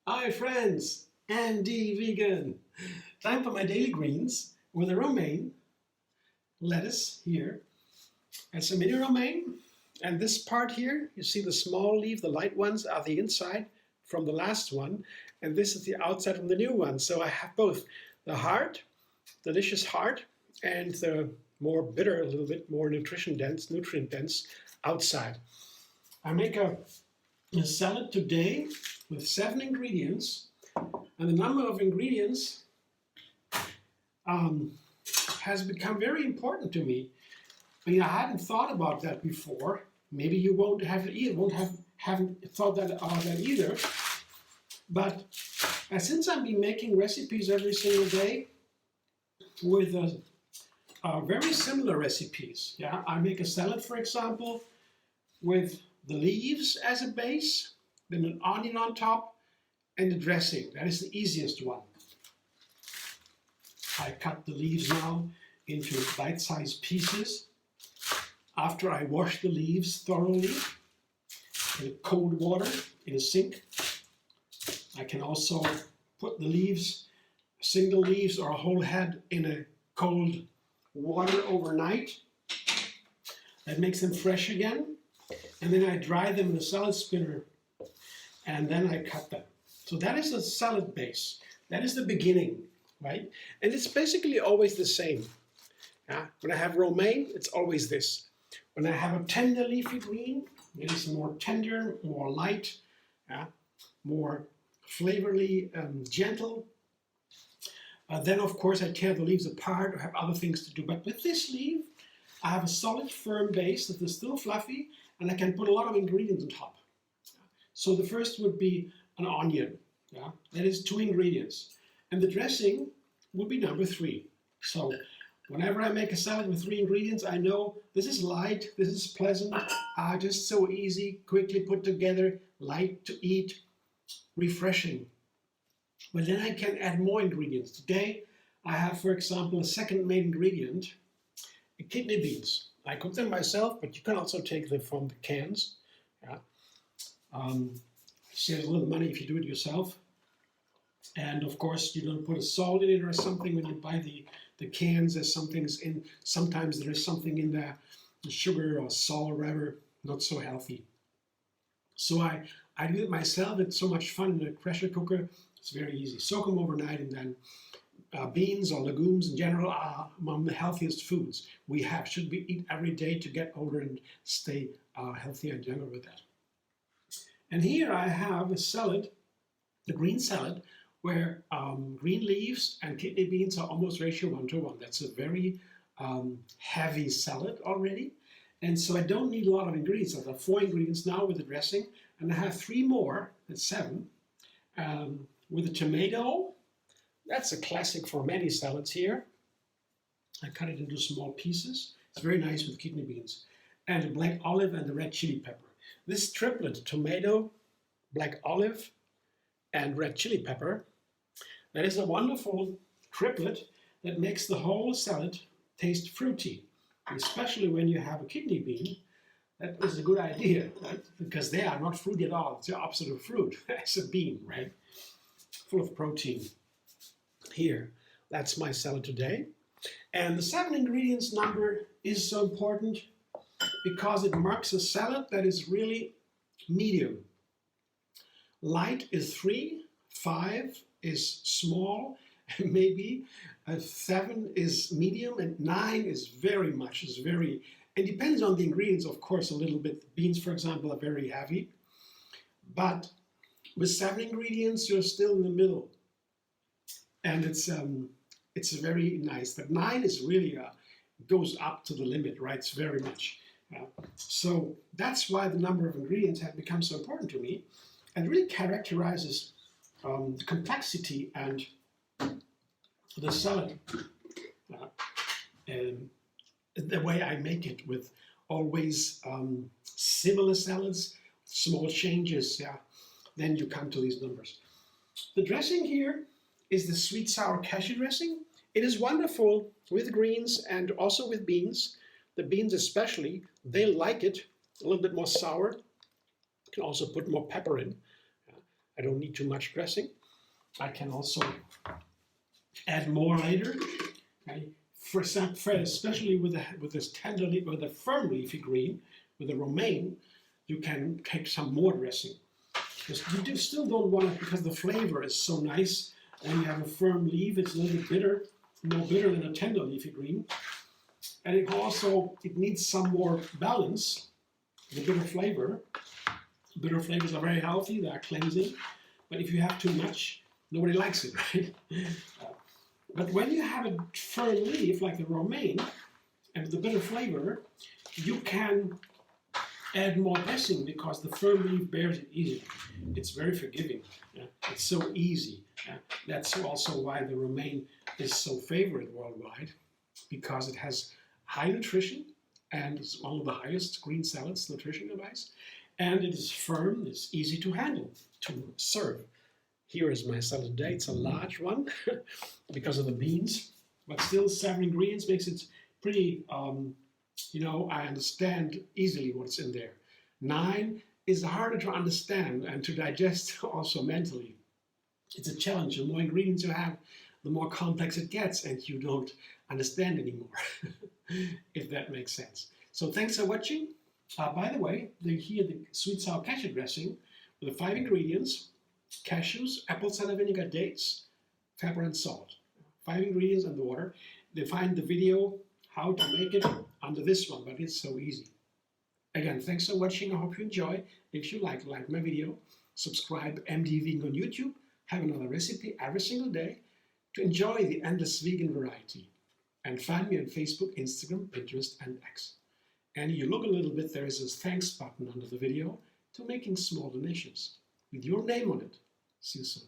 Hi friends, Andy Vegan. Time for my daily greens with a romaine, lettuce here, and some mini romaine. And this part here, you see the small leaf, the light ones are the inside from the last one, and this is the outside from the new one. So I have both the hard, delicious heart, and the more bitter, a little bit more nutrient dense outside. I make a salad today with 7 ingredients, and the number of ingredients has become very important to me. I mean, I hadn't thought about that before. Maybe you won't have it either, haven't thought about that either. But since I've been making recipes every single day with very similar recipes, yeah, I make a salad, for example, with the leaves as a base, then an onion on top, and the dressing. That is the easiest one. I cut the leaves now into bite-sized pieces. After I wash the leaves thoroughly in cold water in a sink, I can also put the leaves, single leaves or a whole head, in a cold water overnight. That makes them fresh again. And then I dry them in a salad spinner, and then I cut them. So that is the salad base. That is the beginning, right? And it's basically always the same. Yeah? When I have romaine, it's always this. When I have a tender leafy green, it is more tender, more light, yeah? More flavorly, gentle. Then, of course, I tear the leaves apart or have other things to do. But with this leaf, I have a solid, firm base that is still fluffy, and I can put a lot of ingredients on top. So the first would be an onion. Yeah? That is 2 ingredients. And the dressing would be number 3. So whenever I make a salad with 3 ingredients, I know this is light, this is pleasant, just so easy, quickly put together, light to eat, refreshing. But then I can add more ingredients. Today, I have, for example, a second main ingredient, kidney beans. I cook them myself, but you can also take them from the cans. Yeah. Saves a little money if you do it yourself. And of course, you don't put a salt in it or something when you buy the cans. There's some things in, sometimes there is something in there, sugar or salt or whatever, not so healthy. So I do it myself. It's so much fun in a pressure cooker. It's very easy. Soak them overnight, and then beans or legumes in general are among the healthiest foods we have. Should we eat every day to get older and stay healthier and younger with that. And here I have a salad, the green salad, where green leaves and kidney beans are almost ratio 1:1. That's a very heavy salad already. And so I don't need a lot of ingredients. I've got 4 ingredients now with the dressing, and I have 3 more, that's 7, with a tomato. That's a classic for many salads here. I cut it into small pieces. It's very nice with kidney beans. And a black olive and a red chili pepper. This triplet, tomato, black olive, and red chili pepper, that is a wonderful triplet that makes the whole salad taste fruity. Especially when you have a kidney bean, that is a good idea, right? Because they are not fruity at all. It's the opposite of fruit. It's a bean, right? Full of protein. Here, that's my salad today. And the 7 ingredients number is so important because it marks a salad that is really medium. Light is 3, 5 is small, maybe 7 is medium, and 9 is very much, it depends on the ingredients, of course, a little bit. Beans, for example, are very heavy, but with 7 ingredients, you're still in the middle. And it's very nice. But 9 is really, goes up to the limit, right? It's very much. So that's why the number of ingredients have become so important to me, and really characterizes the complexity and the salad, and the way I make it, with always similar salads, small changes. Yeah, then you come to these numbers. The dressing here is the Sweet Sour Cashew Dressing. It is wonderful with greens and also with beans. The beans especially, they like it a little bit more sour. You can also put more pepper in. I don't need too much dressing. I can also add more later. Okay? For especially with this tender leaf, with the firm leafy green, with the romaine, you can take some more dressing. Because you still don't want it because the flavor is so nice. When you have a firm leaf, it's a little bit bitter, more bitter than a tender leafy green. And it needs some more balance, the bitter flavor. Bitter flavors are very healthy, they are cleansing. But if you have too much, nobody likes it, right? But when you have a firm leaf like the romaine and the bitter flavor, you can add more dressing because the firm leaf bears it easily. It's very forgiving. It's so easy. That's also why the romaine is so favored worldwide, because it has high nutrition and it's one of the highest green salads nutrition-wise. And it is firm, it's easy to handle, to serve. Here is my salad today. It's a large one because of the beans, but still 7 ingredients makes it pretty, I understand easily what's in there. 9 is harder to understand and to digest also mentally. It's a challenge. The more ingredients you have, the more complex it gets and you don't understand anymore, if that makes sense. So thanks for watching. By the way, here the Sweet Sour Cashew Dressing with the 5 ingredients: cashews, apple cider vinegar, dates, pepper and salt. 5 ingredients and the water. They find the video how to make it under this one, but it's so easy. Again, thanks for watching. I hope you enjoy. If you like my video, subscribe MD Vegan on YouTube. Have another recipe every single day to enjoy the endless vegan variety. And find me on Facebook, Instagram, Pinterest, and X. And you look a little bit, there is a thanks button under the video to making small donations with your name on it. See you soon.